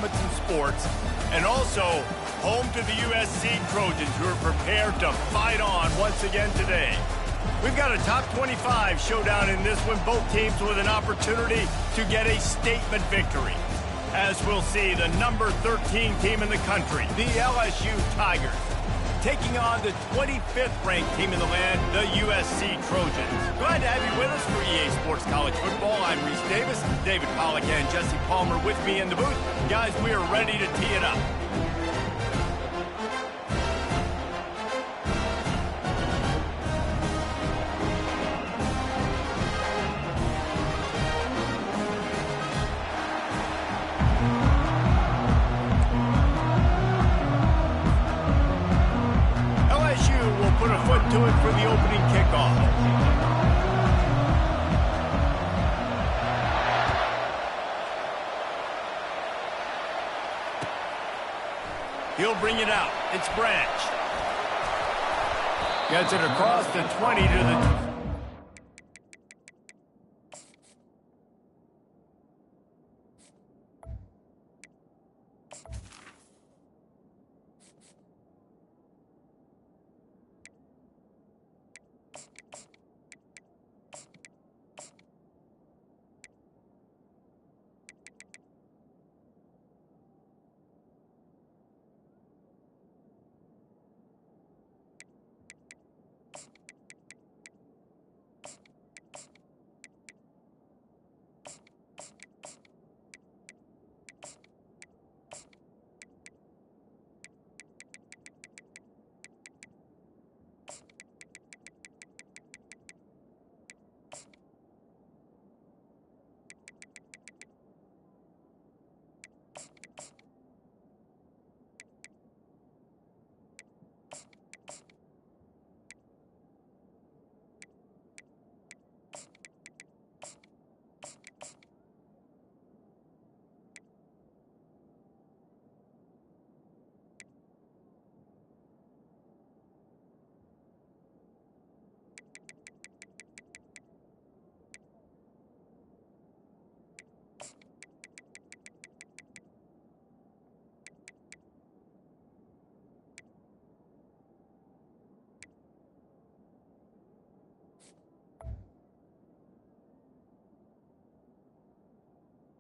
in sports, and also home to the USC Trojans, who are prepared to fight on once again today. We've got a top 25 showdown in this one, both teams with an opportunity to get a statement victory. As we'll see, the number 13 team in the country, the LSU Tigers, taking on the 25th ranked team in the land, the USC Trojans. Glad to have you with us for EA Sports College Football. I'm Reese Davis, David Pollack and Jesse Palmer with me in the booth. Guys, we are ready to tee it up. To it for the opening kickoff. He'll bring it out. It's Branch. Gets it across the 20 to the...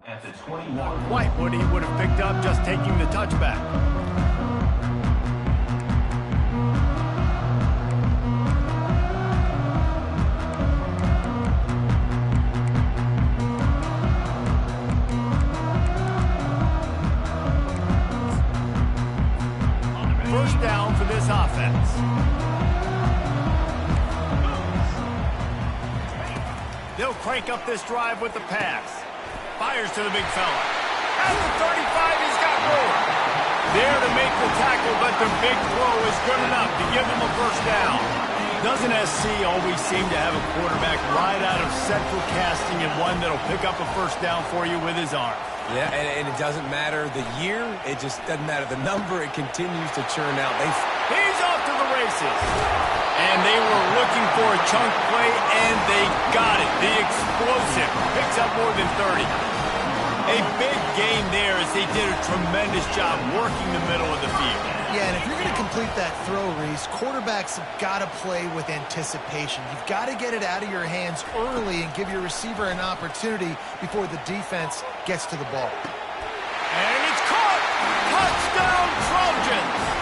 At the 21. Not quite what he would have picked up just taking the touchback. First down for this offense. They'll crank up this drive with the pass. Fires to the big fella. At the 35, he's got room. There to make the tackle, but the big throw is good enough to give him a first down. Doesn't SC always seem to have a quarterback right out of central casting and one that'll pick up a first down for you with his arm? Yeah, and it doesn't matter the year. It just doesn't matter the number. It continues to churn out. He's off to the races. And they were looking for a chunk play, and they got it. The explosive picks up more than 30. A big gain there as they did a tremendous job working the middle of the field. Yeah, and if you're going to complete that throw, Reese, quarterbacks have got to play with anticipation. You've got to get it out of your hands early and give your receiver an opportunity before the defense gets to the ball. And it's caught! Touchdown, Trojans!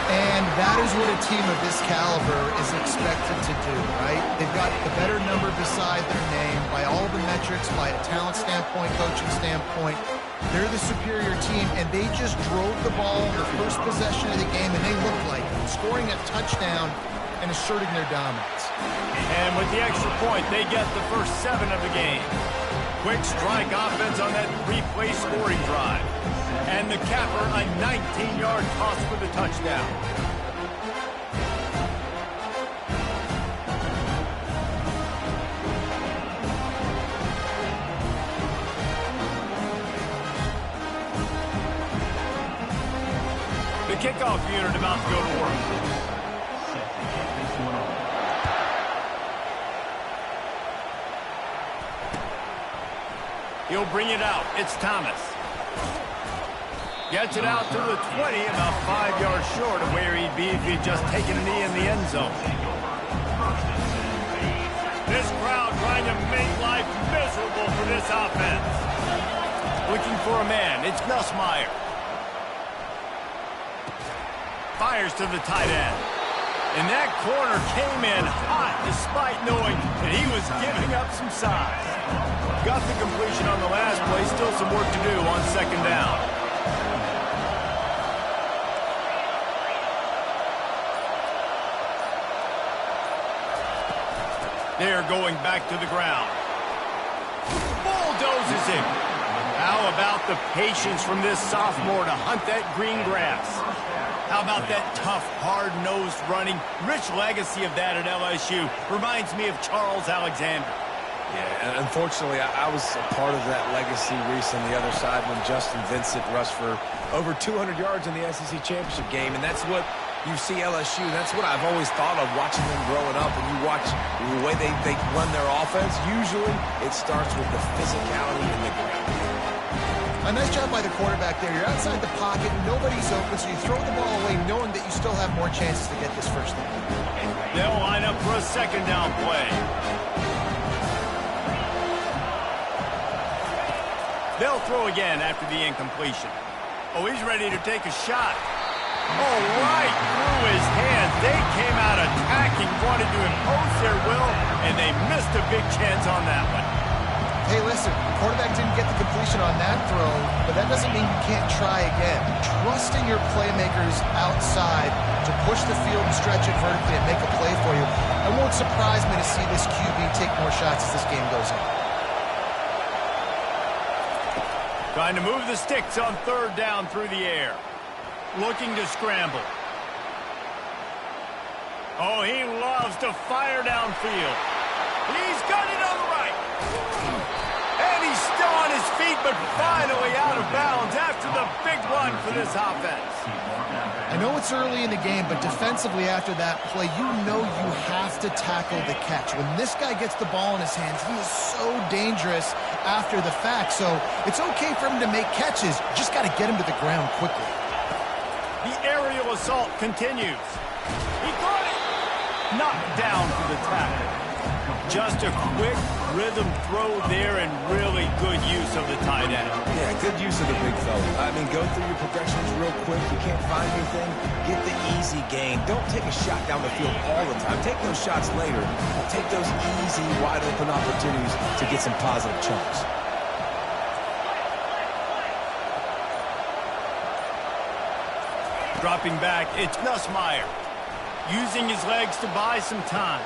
And that is what a team of this caliber is expected to do, right? They've got the better number beside their name by all the metrics, by a talent standpoint, coaching standpoint. They're the superior team, and they just drove the ball in the first possession of the game, and they looked like it, scoring a touchdown and asserting their dominance. And with the extra point, they get the first 7 of the game. Quick strike offense on that 3-play scoring drive. And the capper, a 19-yard toss for the touchdown. The kickoff unit about to go to work. He'll bring it out. It's Thomas. Gets it out to the 20, about 5 yards short of where he'd be if he'd just taken a knee in the end zone. This crowd trying to make life miserable for this offense. Looking for a man, it's Nussmeier. Fires to the tight end. And that corner came in hot despite knowing that he was giving up some size. Got the completion on the last play, still some work to do on second down. They're going back to the ground. Bulldozes him. How about the patience from this sophomore to hunt that green grass? How about that tough, hard-nosed running? Rich legacy of that at LSU. Reminds me of Charles Alexander. Yeah, and unfortunately, I was a part of that legacy, Reese, on the other side when Justin Vincent rushed for over 200 yards in the SEC Championship game, and that's what you see LSU. That's what I've always thought of watching them growing up. And you watch the way they run their offense, usually it starts with the physicality in the ground. A nice job by the quarterback there. You're outside the pocket, nobody's open, so you throw the ball away knowing that you still have more chances to get this first down. They'll line up for a second down play. They'll throw again after the incompletion. Oh, he's ready to take a shot. Oh, right through his hands. They came out attacking, wanted to impose their will, and they missed a big chance on that one. Hey, listen, quarterback didn't get the completion on that throw, but that doesn't mean you can't try again. Trusting your playmakers outside to push the field and stretch it vertically and make a play for you. It won't surprise me to see this QB take more shots as this game goes on. Trying to move the sticks on third down through the air. Looking to scramble. Oh, he loves to fire downfield. He's got it on the right. And he's still on his feet, but finally out of bounds after the big run for this offense. I know it's early in the game, but defensively after that play, you know you have to tackle the catch. When this guy gets the ball in his hands, he is so dangerous after the fact. So it's okay for him to make catches. You just got to get him to the ground quickly. The aerial assault continues. He got it. Knocked down for the tackle. Just a quick rhythm throw there and really good use of the tight end. Yeah, good use of the big fella. I mean, go through your progressions real quick. You can't find anything, get the easy gain. Don't take a shot down the field all the time. Take those shots later. Take those easy, wide-open opportunities to get some positive chunks. Dropping back, it's Nussmeier. Using his legs to buy some time.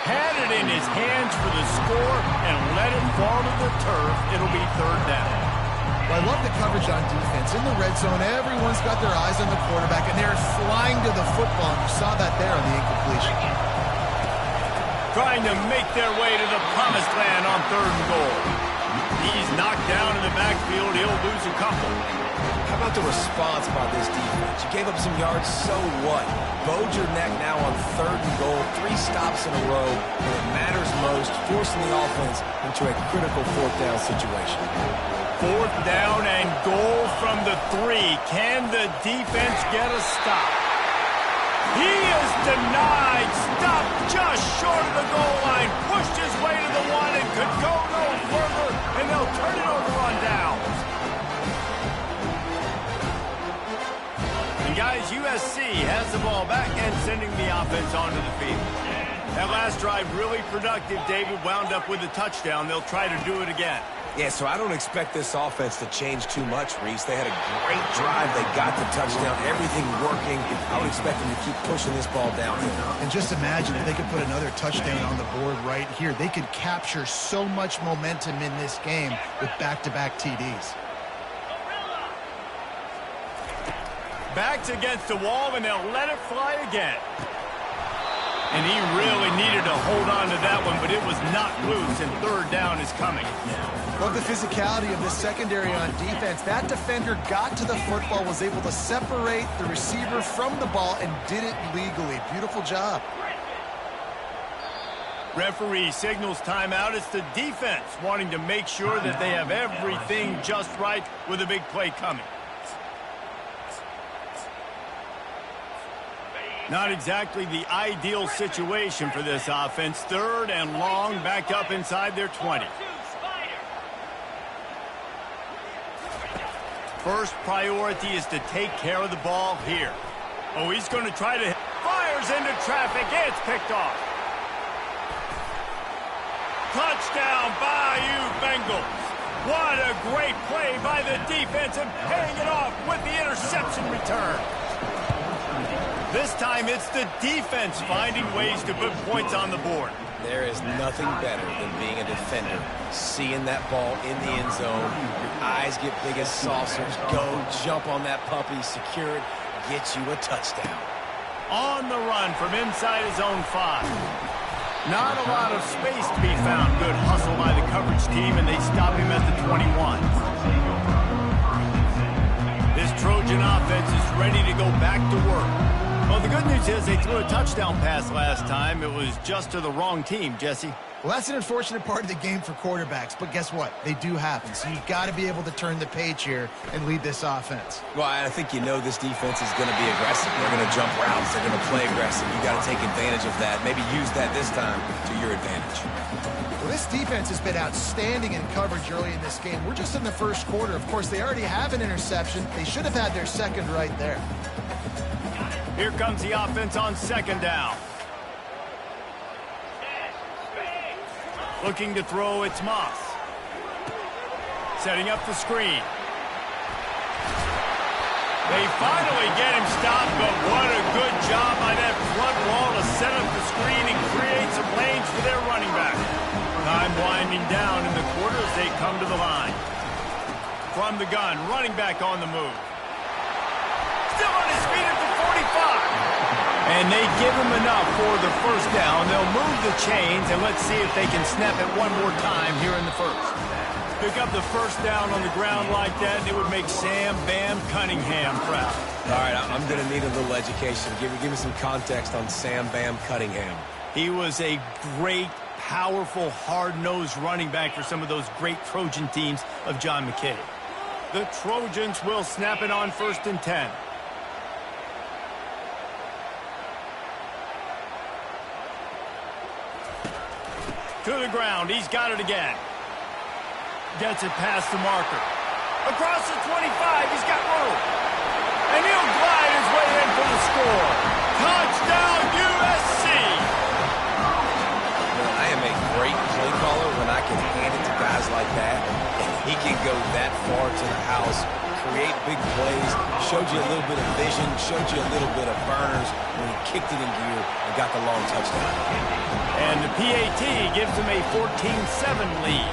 Had it in his hands for the score and let it fall to the turf. It'll be third down. Well, I love the coverage on defense. In the red zone, everyone's got their eyes on the quarterback, and they're flying to the football. You saw that there on the incompletion. Trying to make their way to the promised land on third and goal. He's knocked down in the backfield. He'll lose a couple. How about the response by this defense? You gave up some yards, so what? Bowed your neck now on third and goal, 3 stops in a row, when it matters most, forcing the offense into a critical fourth down situation. Fourth down and goal from the 3. Can the defense get a stop? He is denied. Stopped just short of the goal line. Pushed his way to the 1 and could go no further, and they'll turn it over on downs. And guys, USC has the ball back and sending the offense onto the field. That last drive really productive. David wound up with a touchdown. They'll try to do it again. Yeah, so I don't expect this offense to change too much, Reese. They had a great drive. They got the touchdown. Everything working. I would expect them to keep pushing this ball downhill. And just imagine if they could put another touchdown on the board right here. They could capture so much momentum in this game with back-to-back TDs. Back's against the wall, and they'll let it fly again. And he really needed to hold on to that one, but it was not loose, and third down is coming. Love the physicality of the secondary on defense. That defender got to the football, was able to separate the receiver from the ball, and did it legally. Beautiful job. Referee signals timeout. It's the defense wanting to make sure that they have everything just right with a big play coming. Not exactly the ideal situation for this offense. 3rd and long, backed up inside their 20. First priority is to take care of the ball here. Oh, he's going to try to... Fires into traffic. It's picked off. Touchdown, Bayou Bengals. What a great play by the defense and paying it off with the interception return. This time it's the defense finding ways to put points on the board. There is nothing better than being a defender. Seeing that ball in the end zone, your eyes get big as saucers. Go, jump on that puppy, secure it, get you a touchdown. On the run from inside his own 5. Not a lot of space to be found. Good hustle by the coverage team, and they stop him at the 21. This Trojan offense is ready to go back to work. Well, the good news is they threw a touchdown pass last time. It was just to the wrong team, Jesse. Well, that's an unfortunate part of the game for quarterbacks, but guess what? They do happen, so you've got to be able to turn the page here and lead this offense. Well, I think you know this defense is going to be aggressive. They're going to jump routes. They're going to play aggressive. You got to take advantage of that. Maybe use that this time to your advantage. Well, this defense has been outstanding in coverage early in this game. We're just in the first quarter. Of course, they already have an interception. They should have had their second right there. Here comes the offense on 2nd down. Looking to throw, it's Moss. Setting up the screen. They finally get him stopped, but what a good job by that front wall to set up the screen and create some lanes for their running back. Time winding down in the quarter as they come to the line. From the gun, running back on the move. Still on his feet at the 45. And they give him enough for the first down. They'll move the chains, and let's see if they can snap it one more time here in the first. Pick up the first down on the ground like that, and it would make Sam Bam Cunningham proud. All right, I'm going to need a little education. Give me some context on Sam Bam Cunningham. He was a great, powerful, hard-nosed running back for some of those great Trojan teams of John McKay. The Trojans will snap it on 1st and 10. To the ground. He's got it again. Gets it past the marker. Across the 25. He's got room. And he'll glide his way in for the score. Touchdown, USC. I am a great play caller when I can hand it to guys like that. And he can go that far to the house, create big plays, showed you a little bit of vision, showed you a little bit of burners when he kicked it in gear and got the long touchdown. And the PAT gives them a 14-7 lead.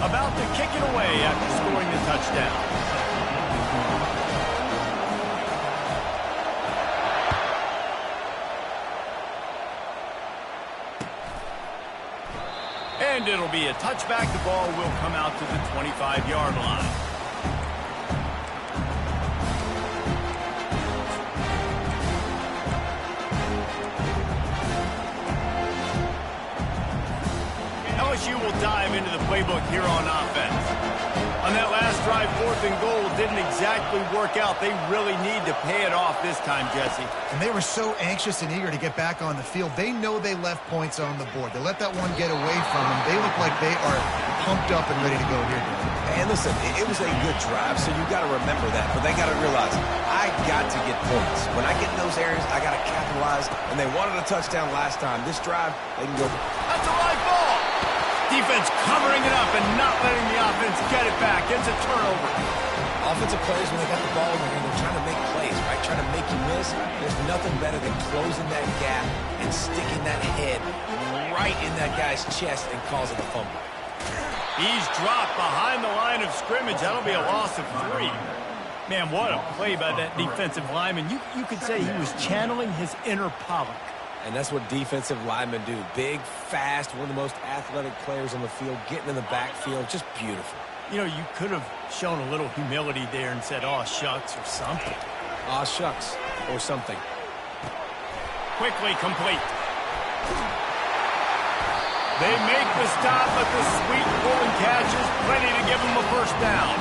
About to kick it away after scoring the touchdown. And it'll be a touchback. The ball will come out to the 25-yard line. LSU will dive into the playbook here on offense. On that last drive, 4th and goal didn't exactly work out. They really need to pay it off this time, Jesse. And they were so anxious and eager to get back on the field. They know they left points on the board. They let that one get away from them. They look like they are pumped up and ready to go here. And listen, it was a good drive, so you got to remember that. But they got to realize, I got to get points. When I get in those areas, I got to capitalize. And they wanted a touchdown last time. This drive, they can go. That's a live ball. Defense covering it up and not letting the offense get it back. It's a turnover. Offensive players, when they got the ball in their hand, they're trying to make plays, right? Trying to make you miss. There's nothing better than closing that gap and sticking that head right in that guy's chest and causing a fumble. He's dropped behind the line of scrimmage. That'll be a loss of 3. Man, what a play by that defensive lineman. You could say he was channeling his inner Pollock. And that's what defensive linemen do. Big, fast, one of the most athletic players on the field, getting in the backfield, just beautiful. You know, you could have shown a little humility there and said, "Aw, shucks," or something. Aw, shucks, or something. Quickly complete. They make the stop, but the sweet pulling catch is plenty to give them a first down.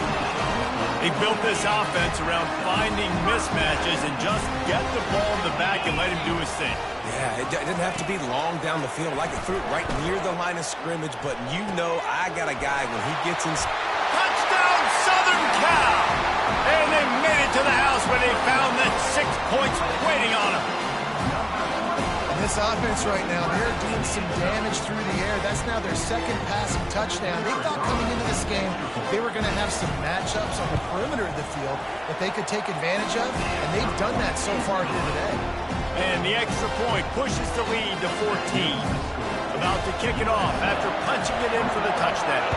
He built this offense around finding mismatches and just get the ball in the back and let him do his thing. Yeah, it didn't have to be long down the field. I could throw it right near the line of scrimmage, but you know I got a guy when he gets in. Touchdown, Southern Cal! And they made it to the house where they found that 6 points waiting on them. And this offense right now, they're doing some damage through the air. That's now their second passing touchdown. They thought coming into this game they were going to have some matchups on the perimeter of the field that they could take advantage of, and they've done that so far here today. And the extra point pushes the lead to 14. About to kick it off after punching it in for the touchdown.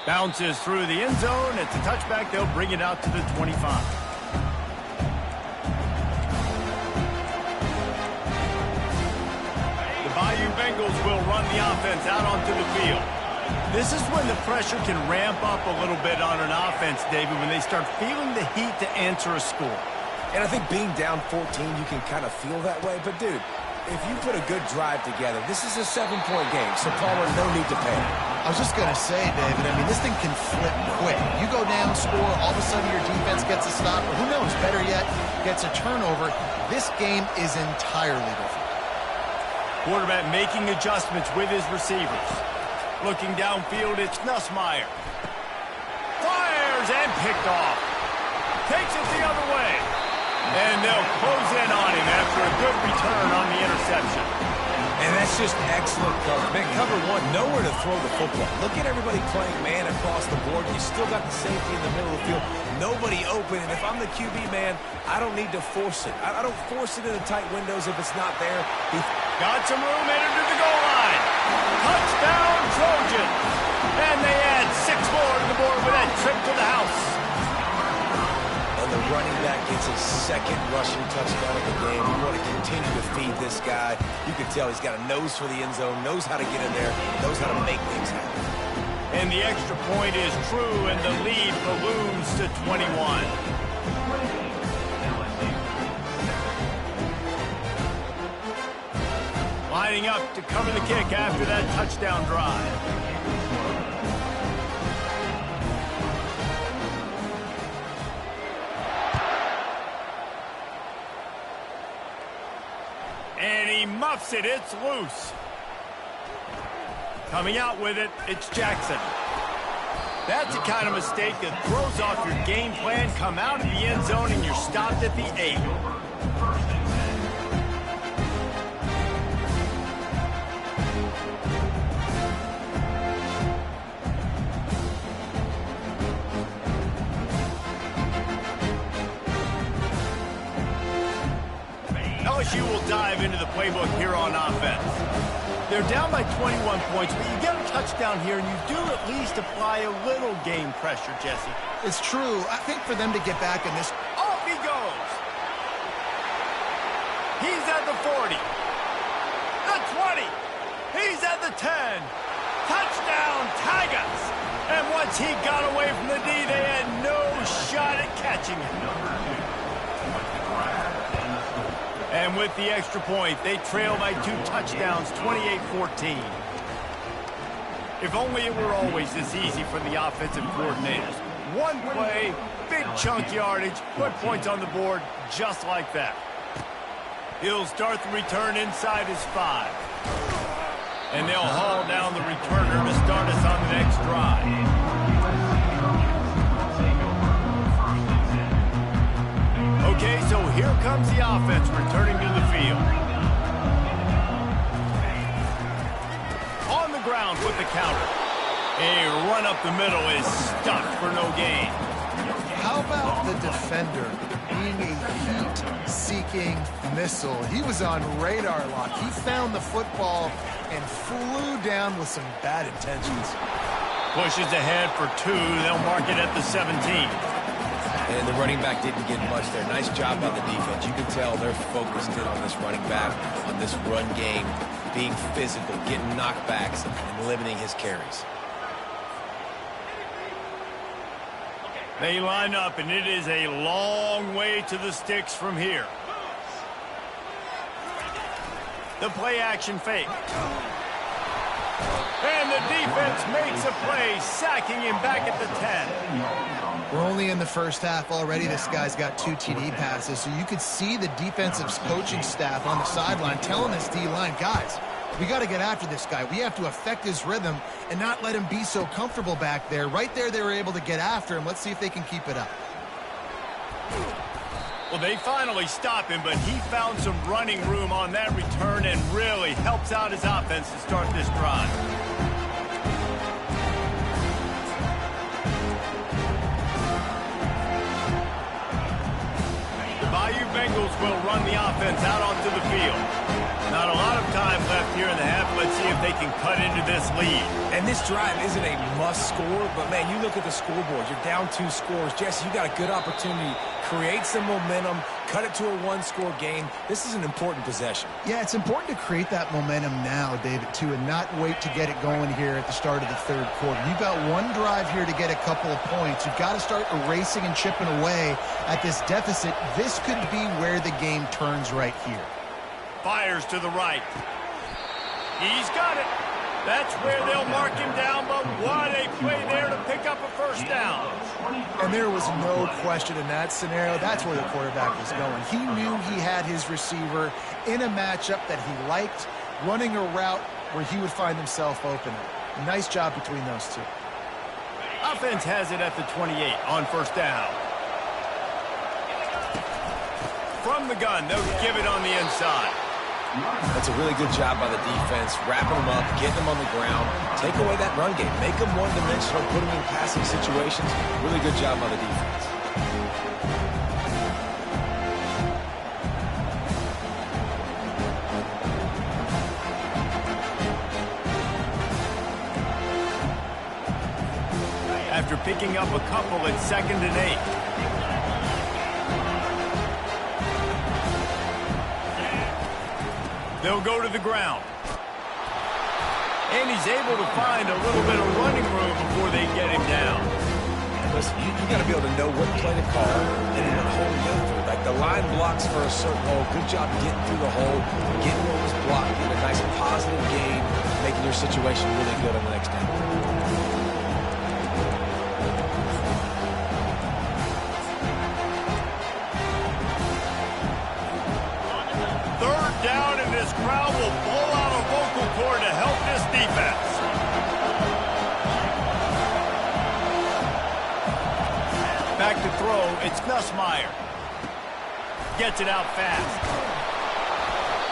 Bounces through the end zone. It's a touchback. They'll bring it out to the 25. The Bayou Bengals will run the offense out onto the field. This is when the pressure can ramp up a little bit on an offense, David, when they start feeling the heat to answer a score. And I think being down 14, you can kind of feel that way. But, dude, if you put a good drive together, this is a 7-point game, so Palmer, no need to panic. I was just going to say, David, I mean, this thing can flip quick. You go down, score, all of a sudden your defense gets a stop, or who knows, better yet, gets a turnover. This game is entirely different. Quarterback making adjustments with his receivers. Looking downfield, it's Nussmeier. Fires and picked off. Takes it the other way. And they'll close in on him after a good return on the interception. And that's just excellent cover. Man, cover one, nowhere to throw the football. Look at everybody playing man across the board. You still got the safety in the middle of the field. Nobody open. And if I'm the QB, man, I don't need to force it. I don't force it into tight windows if it's not there. Got some room headed to the goal line. Touchdown, Trojan. And they add 6 more to the board with that trip to the house. And the running back gets his second rushing touchdown of the game. We want to continue to feed this guy. You can tell he's got a nose for the end zone, knows how to get in there, knows how to make things happen. And the extra point is true, and the lead balloons to 21. Lining up to cover the kick after that touchdown drive. And he muffs it. It's loose. Coming out with it, it's Jackson. That's the kind of mistake that throws off your game plan. Come out of the end zone and you're stopped at the 8. LSU will dive into the playbook here on offense. They're down by 21 points, but you get a touchdown here, and you do at least apply a little game pressure, Jesse. It's true. I think for them to get back in this... Off he goes. He's at the 40. The 20. He's at the 10. Touchdown, Tigers. And once he got away from the D, they had no shot at catching him. And with the extra point, they trail by 2 touchdowns, 28-14. If only it were always this easy for the offensive coordinators. One play, big chunk yardage, put points on the board just like that. He'll start the return inside his 5. And they'll haul down the returner to start us on the next drive. Okay, so here comes the offense returning to the field. On the ground with the counter. A run up the middle is stuffed for no gain. How about the defender being a heat-seeking missile? He was on radar lock. He found the football and flew down with some bad intentions. Pushes ahead for 2. They'll mark it at the 17. And the running back didn't get much there. Nice job by the defense. You can tell they're focused in on this running back, on this run game, being physical, getting knockbacks, and limiting his carries. They line up, and it is a long way to the sticks from here. The play action fake. And the defense makes a play, sacking him back at the 10. We're only in the first half already. This guy's got 2 TD passes, so you could see the defensive coaching staff on the sideline telling this D-line, guys, we got to get after this guy. We have to affect his rhythm and not let him be so comfortable back there. Right there, they were able to get after him. Let's see if they can keep it up. Well, they finally stop him, but he found some running room on that return and really helps out his offense to start this drive. The Bayou Bengals will run the offense out onto the field. Not a lot of time left here in the half. Let's see if they can cut into this lead. And this drive isn't a must score, but, man, you look at the scoreboard. You're down 2 scores. Jesse, you got a good opportunity. Create some momentum. Cut it to a 1-score game. This is an important possession. Yeah, it's important to create that momentum now, David, too, and not wait to get it going here at the start of the third quarter. You've got one drive here to get a couple of points. You've got to start erasing and chipping away at this deficit. This could be where the game turns right here. Fires to the right. He's got it. That's where they'll mark him down, but what a play there to pick up a first down. And there was no question in that scenario. That's where the quarterback was going. He knew he had his receiver in a matchup that he liked, running a route where he would find himself open. Nice job between those two. Offense has it at the 28 on first down. From the gun, they'll give it on the inside. That's a really good job by the defense, wrapping them up, getting them on the ground, take away that run game, make them one-dimensional, put them in passing situations. Really good job by the defense. After picking up a couple, it's 2nd and 8. They'll go to the ground. And he's able to find a little bit of running room before they get him down. Listen, you got to be able to know what play to call and what hole to go through. Like the line blocks for a certain hole. Good job getting through the hole, getting what was blocked, getting a nice positive gain, making your situation really good on the next down. Down, and this crowd will blow out a vocal cord to help this defense. Back to throw, it's Nussmeier. Gets it out fast.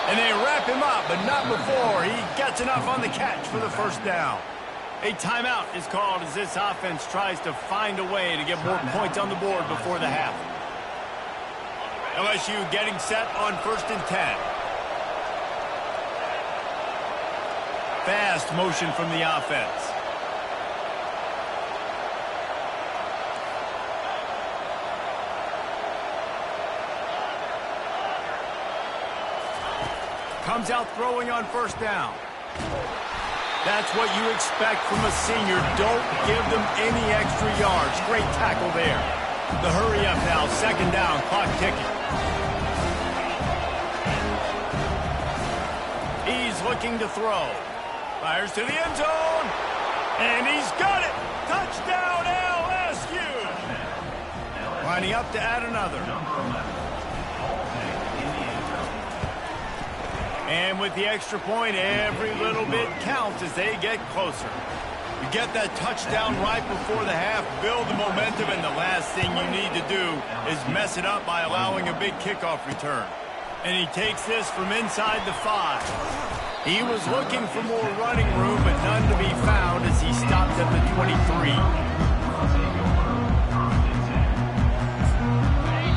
And they wrap him up, but not before he gets enough on the catch for the first down. A timeout is called as this offense tries to find a way to get more points on the board before the half. LSU getting set on 1st and 10. Fast motion from the offense. Comes out throwing on first down. That's what you expect from a senior. Don't give them any extra yards. Great tackle there. The hurry up now. 2nd down. Clock ticking. He's looking to throw. Fires to the end zone. And he's got it. Touchdown, LSU. Lining up to add another. And with the extra point, every little bit counts as they get closer. You get that touchdown right before the half, build the momentum, and the last thing you need to do is mess it up by allowing a big kickoff return. And he takes this from inside the 5. He was looking for more running room, but none to be found as he stopped at the 23.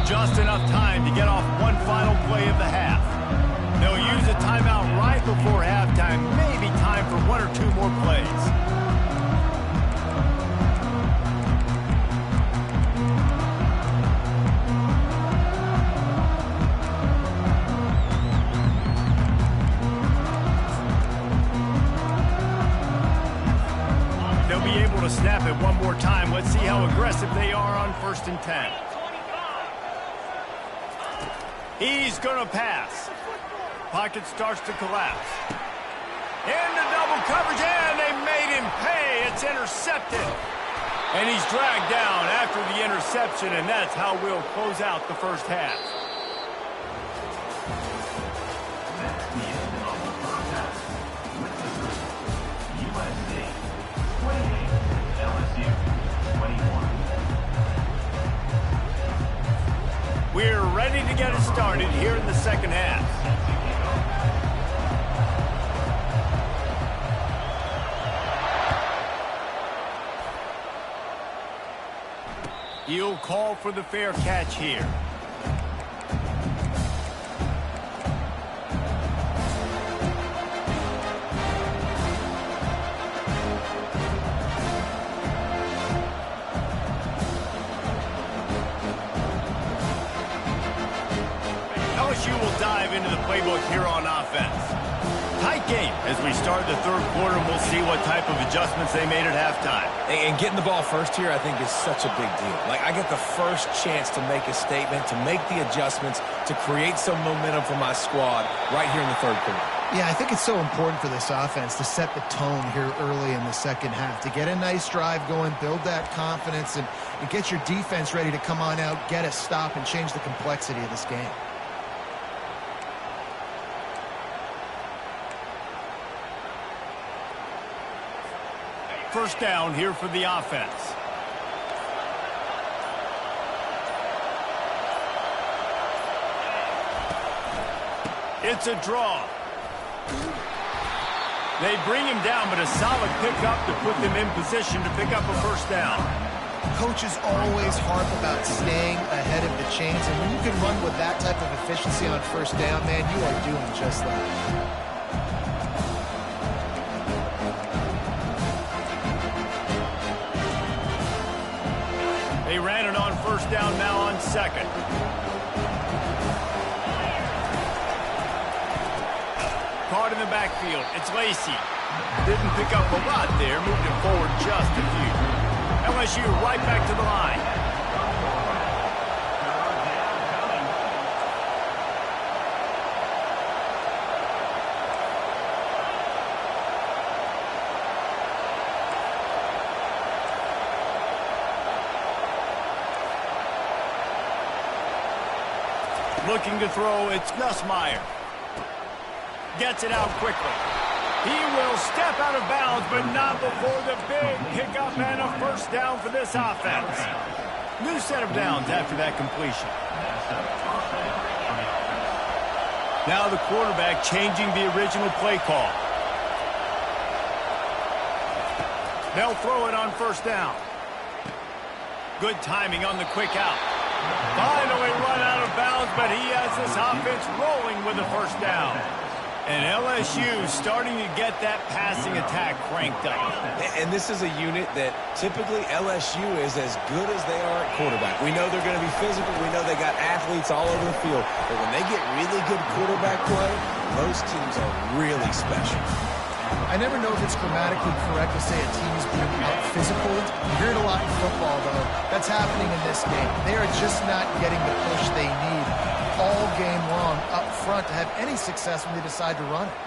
Just enough time to get off one final play of the half. They'll use a timeout right before halftime, maybe time for 1 or 2 more plays. Able to snap it one more time. Let's see how aggressive they are on 1st and 10. He's going to pass. Pocket starts to collapse. Into double coverage, and they made him pay. It's intercepted. And he's dragged down after the interception, and that's how we'll close out the first half. That's the end of the first half. With the score, USC 28, LSU 21. We're ready to get it started here in the second half. He'll call for the fair catch here. LSU will dive into the playbook here on offense. Tight game as we start the third quarter, and we'll see what type of adjustments they made at halftime. And getting the ball first here, I think, is such a big deal. Like, I get the first chance to make a statement, to make the adjustments, to create some momentum for my squad right here in the third quarter. Yeah, I think it's so important for this offense to set the tone here early in the second half, to get a nice drive going, build that confidence, and get your defense ready to come on out, get a stop, and change the complexity of this game. First down here for the offense. It's a draw. They bring him down, but a solid pickup to put them in position to pick up a first down. Coaches always harp about staying ahead of the chains, and when you can run with that type of efficiency on first down, man, you are doing just that. They ran it on first down, now on second. Caught in the backfield. It's Lacy. Didn't pick up a lot there. Moved him forward just a few. LSU right back to the line. Looking to throw, it's Nussmeier. Gets it out quickly. He will step out of bounds, but not before the big pickup and a first down for this offense. New set of downs after that completion. Now the quarterback changing the original play call. They'll throw it on first down. Good timing on the quick out. Finally run out of bounds, but he has this offense rolling with a first down. And LSU starting to get that passing attack cranked up. And this is a unit that typically LSU is as good as they are at quarterback. We know they're going to be physical. We know they got athletes all over the field. But when they get really good quarterback play, those teams are really special. I never know if it's grammatically correct to say a team is being out-physical. You hear it a lot in football, though. That's happening in this game. They are just not getting the push they need all game long up front to have any success when they decide to run it.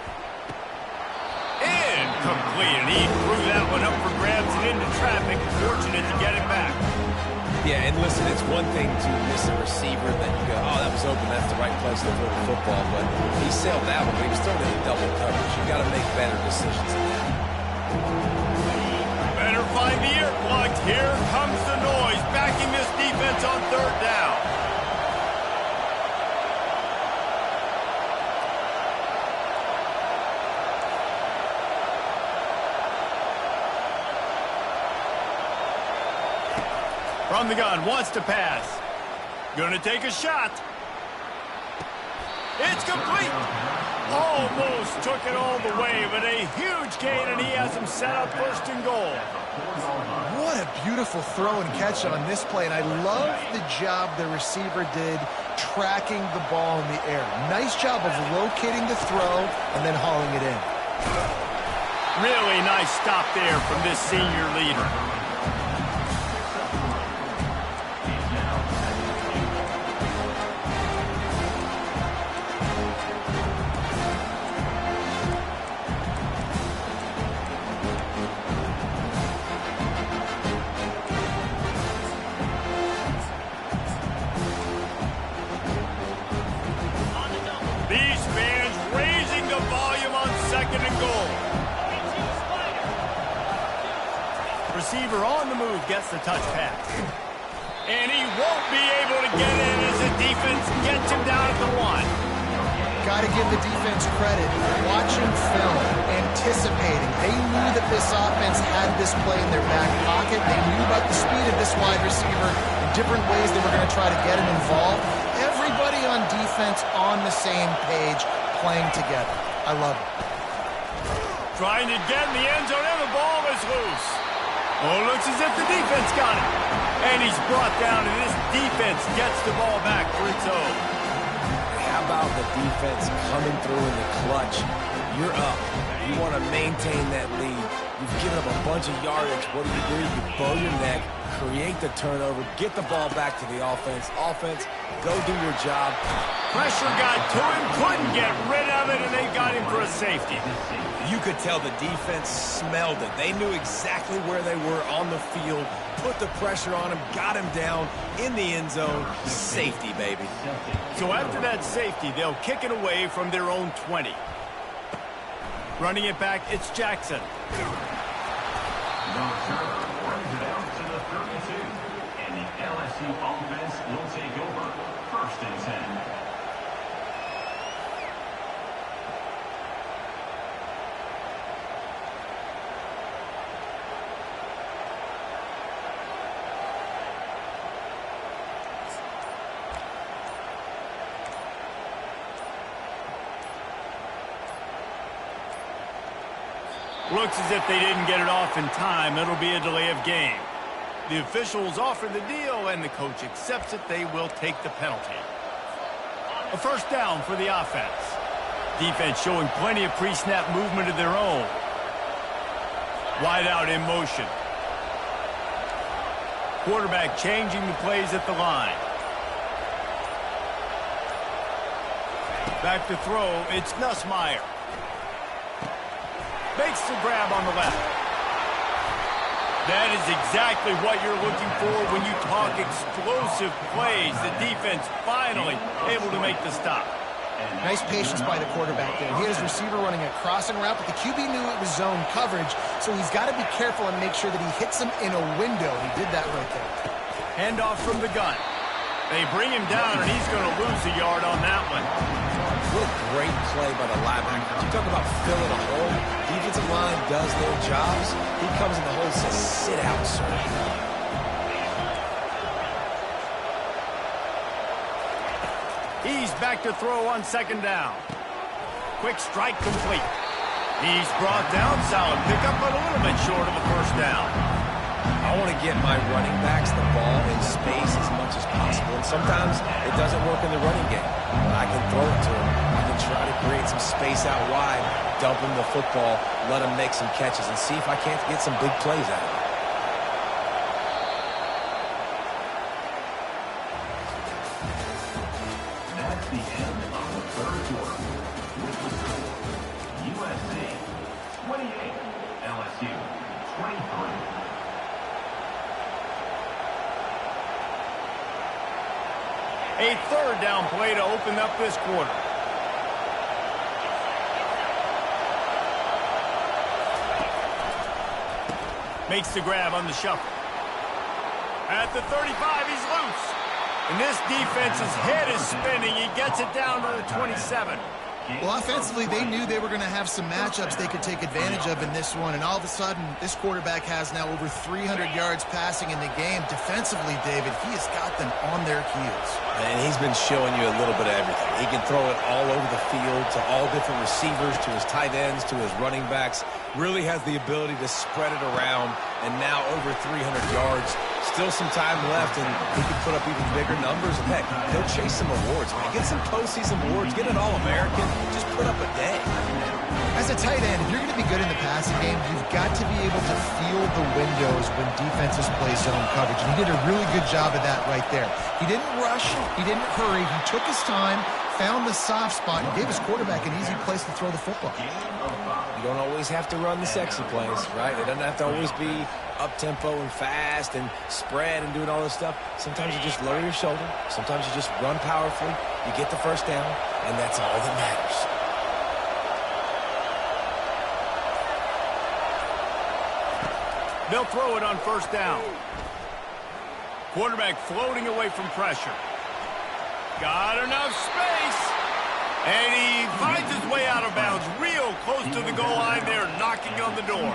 Incomplete, and he threw that one up for grabs and into traffic. Fortunate to get it back. Yeah, and listen, it's one thing to miss a receiver that you go, oh, that was open, that's the right place to throw the football, but he sailed that one, but he was throwing it in double coverage. You got to make better decisions than that. Better find the earplugs. Here comes the noise, backing this defense on third down. From the gun, wants to pass. Gonna take a shot. It's complete. Almost took it all the way, but a huge gain, and he has him set up first and goal. What a beautiful throw and catch on this play, and I love the job the receiver did tracking the ball in the air. Nice job of locating the throw and then hauling it in. Really nice stop there from this senior leader. receiver on the move gets the touch pass. And he won't be able to get in as the defense gets him down at the 1. Got to give the defense credit. Watching film, anticipating. They knew that this offense had this play in their back pocket. They knew about the speed of this wide receiver, the different ways they were going to try to get him involved. Everybody on defense on the same page, playing together. I love it. Trying to get in the end zone, and the ball is loose. Oh, looks as if the defense got it. And he's brought down, and this defense gets the ball back for its own. How about the defense coming through in the clutch? You're up. You want to maintain that lead. You've given up a bunch of yardage. What do? You bow your neck, create the turnover, get the ball back to the offense. Offense, go do your job. Pressure got to him, couldn't get rid of it, and they got him for a safety. You could tell the defense smelled it. They knew exactly where they were on the field, put the pressure on him, got him down in the end zone. Safety, baby. So after that safety, they'll kick it away from their own 20. Running it back, it's Jackson. The returner brings it out to the 32. And the LSU offense will take over. 1st and 10. Looks as if they didn't get it off in time. It'll be a delay of game. The officials offer the deal, and the coach accepts it. They will take the penalty. A 1st down for the offense. Defense showing plenty of pre-snap movement of their own. Wide out in motion. Quarterback changing the plays at the line. Back to throw, it's Nussmeier. Makes the grab on the left. That is exactly what you're looking for when you talk explosive plays. The defense finally able to make the stop. Nice patience by the quarterback there. He had his receiver running a crossing route, but the QB knew it was zone coverage, so he's got to be careful and make sure that he hits him in a window. He did that right there. Handoff from the gun. They bring him down, and he's going to lose a yard on that one. What a great play by the linebacker. You talk about filling a hole. Defensive line does their jobs. He comes in the hole and says, sit out, sir. He's back to throw on 2nd down. Quick strike complete. He's brought down. Solid pickup, but a little bit short of the 1st down. I want to get my running backs the ball in space as much as possible. And sometimes it doesn't work in the running game. But I can throw it to them. I can try to create some space out wide, dump him the football, let him make some catches, and see if I can't get some big plays out of it. That's the end of the 3rd quarter. With the score, USC 28, LSU 23. A 3rd down play to open up this quarter. Makes the grab on the shuffle. At the 35, he's loose. And this defense's head is spinning. He gets it down to the 27. Well, offensively, they knew they were going to have some matchups they could take advantage of in this one, and all of a sudden, this quarterback has now over 300 yards passing in the game. Defensively, David, he has got them on their heels. And he's been showing you a little bit of everything. He can throw it all over the field to all different receivers, to his tight ends, to his running backs. Really has the ability to spread it around, and now over 300 yards. Still some time left, and he can put up even bigger numbers. And heck, he'll chase some awards, man. Get some postseason awards. Get an All-American. Just put up a day. As a tight end, if you're going to be good in the passing game, you've got to be able to feel the windows when defenses play zone coverage. And he did a really good job of that right there. He didn't rush. He didn't hurry. He took his time, found the soft spot, and gave his quarterback an easy place to throw the football. You don't always have to run the sexy plays, right? It doesn't have to always be up-tempo and fast and spread and doing all this stuff. Sometimes you just lower your shoulder. Sometimes you just run powerfully. You get the 1st down, and that's all that matters. They'll throw it on first down. Quarterback floating away from pressure. Got enough space. And he finds his way out of bounds real close to the goal line there, knocking on the door.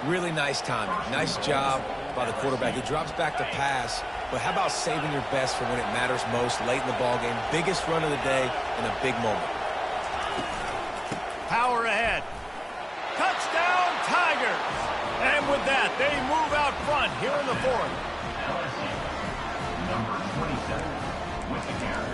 Really nice timing. Nice job by the quarterback. He drops back to pass, but how about saving your best for when it matters most late in the ballgame? Biggest run of the day in a big moment. Power ahead. Touchdown, Tigers! And with that, they move out front here in the fourth. LSU, number 27, with the carry.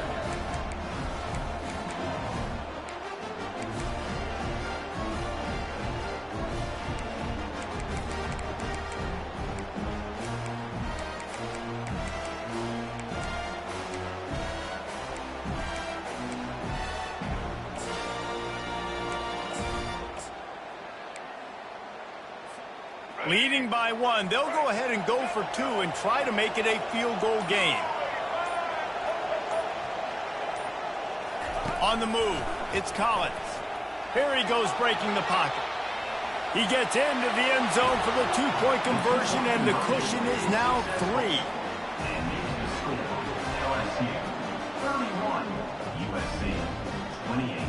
Leading by 1, they'll go ahead and go for 2 and try to make it a field goal game. On the move, it's Collins. Here he goes breaking the pocket. He gets into the end zone for the 2-point conversion, and the cushion is now 3. And making the score, LSU, 31, USC, 28.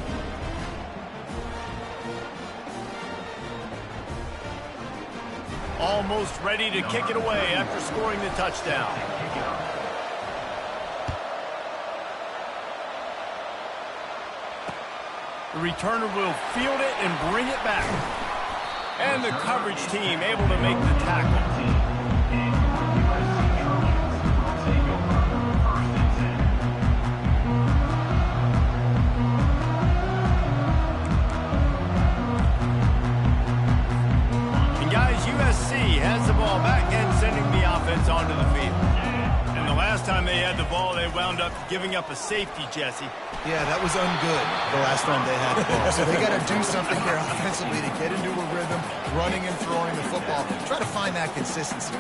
Almost ready to kick it away after scoring the touchdown. The returner will field it and bring it back. And the coverage team able to make the tackle. Has the ball back and sending the offense onto the field. And the last time they had the ball, they wound up giving up a safety, Jesse. Yeah, that was ungood the last time they had the ball. So they got to do something here offensively to get into a rhythm, running and throwing the football. Try to find that consistency.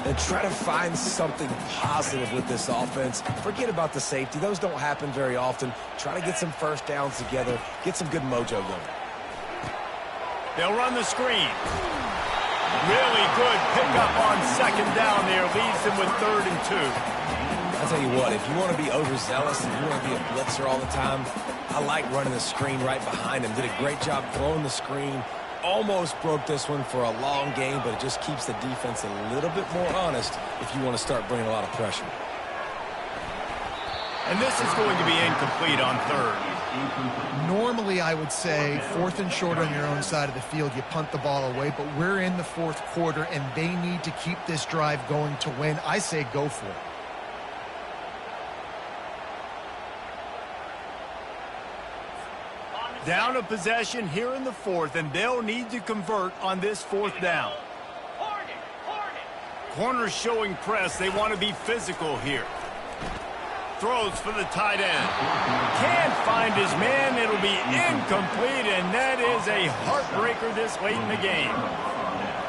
And try to find something positive with this offense. Forget about the safety. Those don't happen very often. Try to get some first downs together. Get some good mojo going. They'll run the screen. Really good pickup on second down there. Leaves them with 3rd and 2. I'll tell you what, if you want to be overzealous and you want to be a blitzer all the time, I like running the screen right behind him. Did a great job throwing the screen. Almost broke this one for a long game, but it just keeps the defense a little bit more honest if you want to start bringing a lot of pressure. And this is going to be incomplete on 3rd. Normally, I would say 4th and short on your own side of the field, you punt the ball away, but we're in the 4th quarter, and they need to keep this drive going to win. I say go for it. Down a possession here in the 4th, and they'll need to convert on this 4th down. Corners showing press. They want to be physical here. Throws for the tight end. Can't find his man. It'll be incomplete, and that is a heartbreaker this late in the game.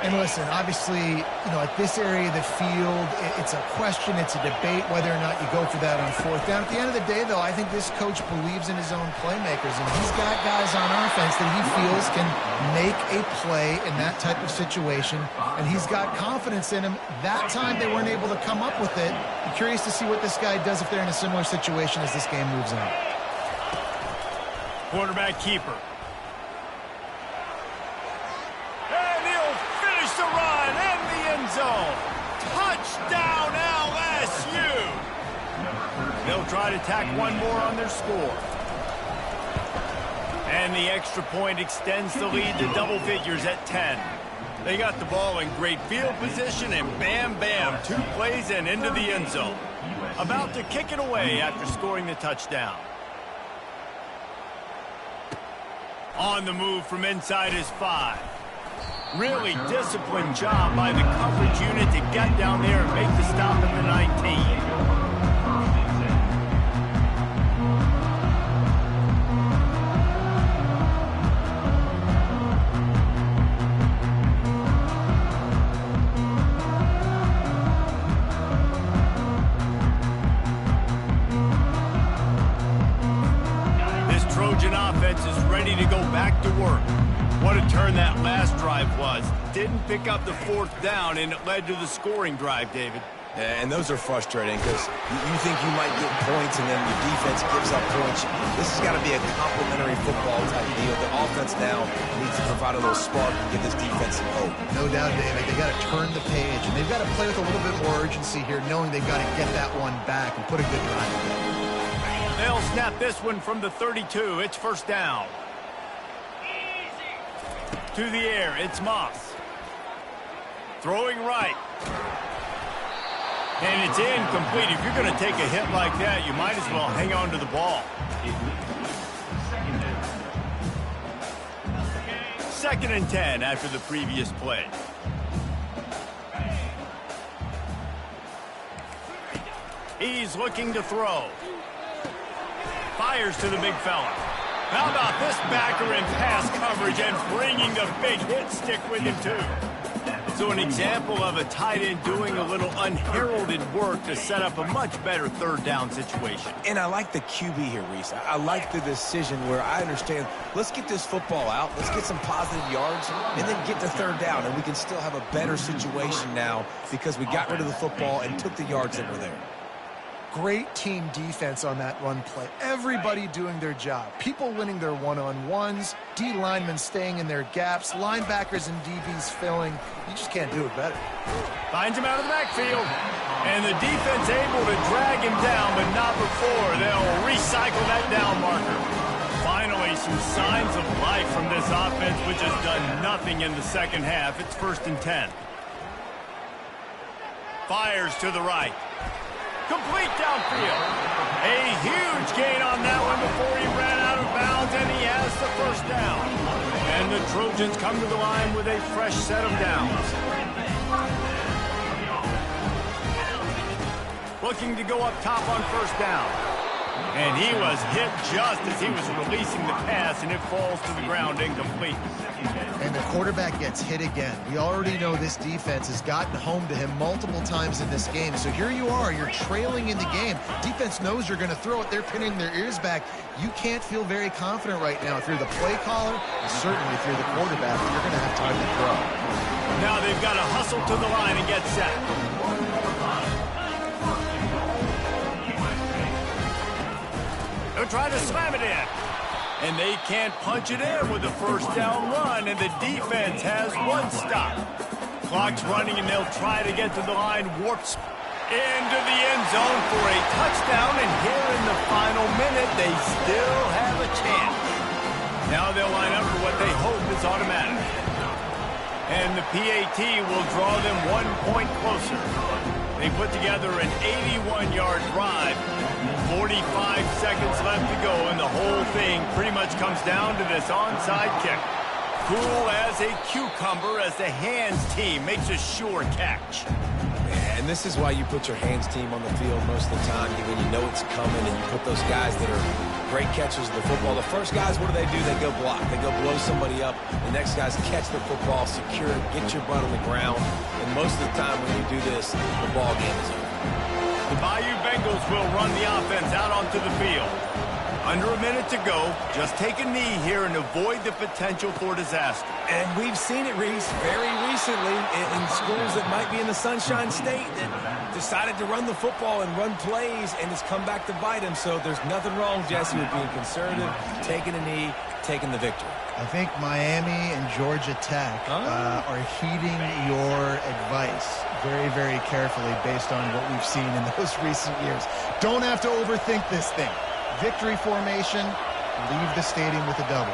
And listen, obviously, at this area of the field, it's a question, it's a debate whether or not you go for that on 4th down. At the end of the day, though, I think this coach believes in his own playmakers, and he's got guys on offense that he feels can make a play in that type of situation, and he's got confidence in him. That time they weren't able to come up with it. I'm curious to see what this guy does if they're in a similar situation as this game moves on. Quarterback keeper. The run and the end zone. Touchdown, LSU. They'll try to tack one more on their score. And the extra point extends the lead to double figures at 10. They got the ball in great field position, and bam, bam, 2 plays and into the end zone. About to kick it away after scoring the touchdown. On the move from inside his 5. Really disciplined job by the coverage unit to get down there and make the stop at the 19. This Trojan offense is ready to go back to work. What a turn that last drive was. Didn't pick up the fourth down, and it led to the scoring drive, David. And those are frustrating because you think you might get points and then your defense gives up points. This has got to be a complementary football type deal. The offense now needs to provide a little spark and give this defense some hope. No doubt, David. They got to turn the page, and they've got to play with a little bit more urgency here, knowing they've got to get that one back and put a good drive in. They'll snap this one from the 32. It's first down. To the air, it's Moss. Throwing right. And it's incomplete. If you're going to take a hit like that, you might as well hang on to the ball. Second and 10 after the previous play. He's looking to throw. Fires to the big fella. How about this backer in pass coverage and bringing the big hit stick with him, too? So an example of a tight end doing a little unheralded work to set up a much better third down situation. And I like the QB here, Reese. I like the decision where I understand, let's get this football out, let's get some positive yards, and then get to third down, and we can still have a better situation now because we got rid of the football and took the yards that were there. Great team defense on that run play. Everybody doing their job. People winning their one-on-ones, D linemen staying in their gaps, linebackers and DBs filling. You just can't do it better. Finds him out of the backfield. And the defense able to drag him down, but not before. They'll recycle that down marker. Finally, some signs of life from this offense, which has done nothing in the second half. It's first and 10. Fires to the right. Complete downfield. A huge gain on that one before he ran out of bounds, and he has the first down. And the Trojans come to the line with a fresh set of downs. Looking to go up top on first down. And he was hit just as he was releasing the pass, and it falls to the ground incomplete. And the quarterback gets hit again. We already know this defense has gotten home to him multiple times in this game. So here you are, you're trailing in the game. Defense knows you're going to throw it. They're pinning their ears back. You can't feel very confident right now if you're the play caller, and certainly if you're the quarterback, you're going to have time to throw. Now they've got to hustle to the line and get set. They'll try to slam it in. And they can't punch it in with a first down run, and the defense has one stop. Clock's running, and they'll try to get to the line. Warps into the end zone for a touchdown, and here in the final minute, they still have a chance. Now they'll line up for what they hope is automatic. And the PAT will draw them 1 point closer. They put together an 81-yard drive. 45 seconds left to go, and the whole thing pretty much comes down to this onside kick. Cool as a cucumber as the hands team makes a sure catch. And this is why you put your hands team on the field most of the time, when you know it's coming, and you put those guys that are great catchers of the football. The first guys, what do? They go block. They go blow somebody up. The next guys catch the football, secure it, get your butt on the ground. And most of the time when you do this, the ball game is over. The Bayou Bengals will run the offense out onto the field. Under a minute to go. Just take a knee here and avoid the potential for disaster. And we've seen it, Reese, very recently in schools that might be in the Sunshine State that decided to run the football and run plays, and it's come back to bite them. So there's nothing wrong, Jesse, with being conservative, taking a knee, taking the victory. I think Miami and Georgia Tech are heeding your advice very, very carefully based on what we've seen in those recent years. Don't have to overthink this thing. Victory formation, leave the stadium with a double.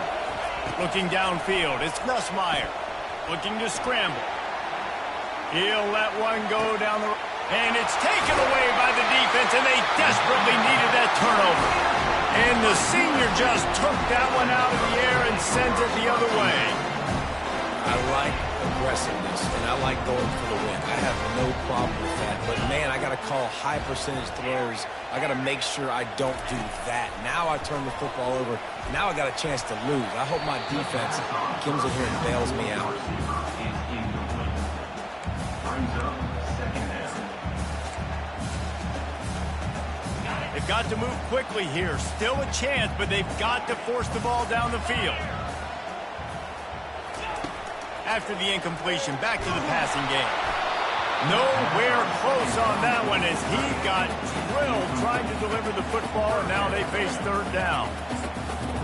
Looking downfield, it's Nussmeier. Looking to scramble. He'll let one go down the... And it's taken away by the defense, and they desperately needed that turnover. And the senior just took that one out of the air and sends it the other way. I like aggressiveness, and I like going for the win. I have no problem with that. But, man, I got to call high percentage throws. I got to make sure I don't do that. Now I turn the football over. Now I got a chance to lose. I hope my defense comes in here and bails me out. They They've got to move quickly here. Still a chance, but they've got to force the ball down the field. After the incompletion, back to the passing game. Nowhere close on that one as he got drilled trying to deliver the football, and now they face third down.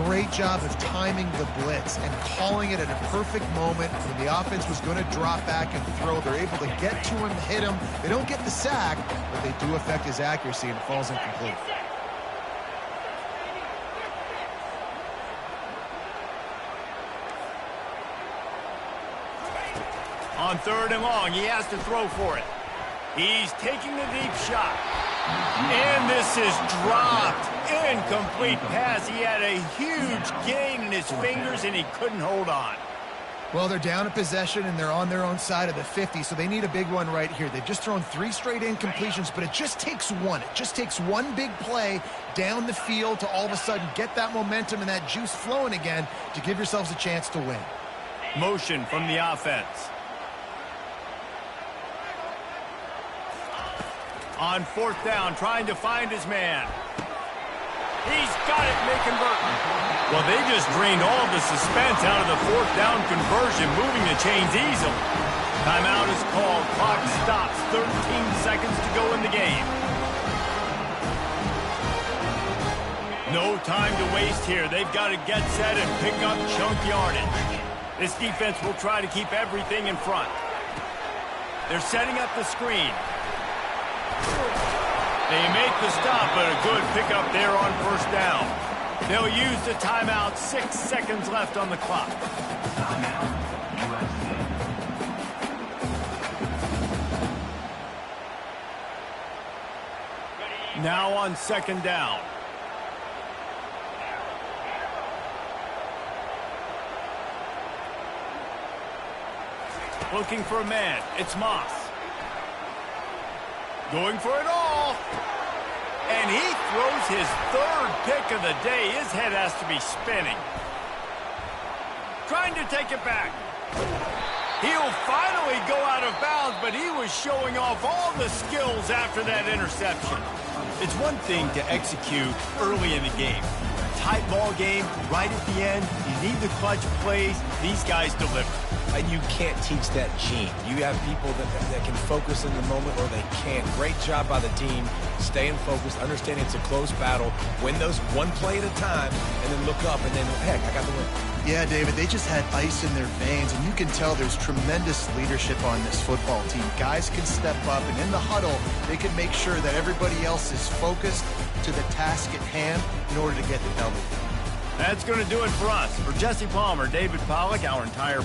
Great job of timing the blitz and calling it at a perfect moment when the offense was going to drop back and throw. They're able to get to him, hit him. They don't get the sack, but they do affect his accuracy, and it falls incomplete. On third and long, he has to throw for it. He's taking the deep shot. And this is dropped. Incomplete pass. He had a huge gain in his fingers, and he couldn't hold on. Well, they're down a possession, and they're on their own side of the 50, so they need a big one right here. They've just thrown 3 straight incompletions, but it just takes one. It just takes one big play down the field to all of a sudden get that momentum and that juice flowing again to give yourselves a chance to win. Motion from the offense. On fourth down, trying to find his man. He's got it, and they convert. Well, they just drained all the suspense out of the fourth down conversion, moving the chains easily. Timeout is called. Clock stops. 13 seconds to go in the game. No time to waste here. They've got to get set and pick up chunk yardage. This defense will try to keep everything in front. They're setting up the screen. They make the stop, but a good pickup there on first down. They'll use the timeout. 6 seconds left on the clock. Now on second down. Looking for a man. It's Moss. Going for it all. And he throws his third pick of the day. His head has to be spinning. Trying to take it back. He'll finally go out of bounds, but he was showing off all the skills after that interception. It's one thing to execute early in the game. Tight ball game, right at the end. You need the clutch plays. These guys deliver. And you can't teach that gene. You have people that can focus in the moment or they can't. Great job by the team, staying focused, understanding it's a close battle, win those one play at a time, and then look up and then, heck, I got the win. Yeah, David, they just had ice in their veins, and you can tell there's tremendous leadership on this football team. Guys can step up, and in the huddle, they can make sure that everybody else is focused to the task at hand in order to get the W. That's going to do it for us. For Jesse Palmer, David Pollack, our entire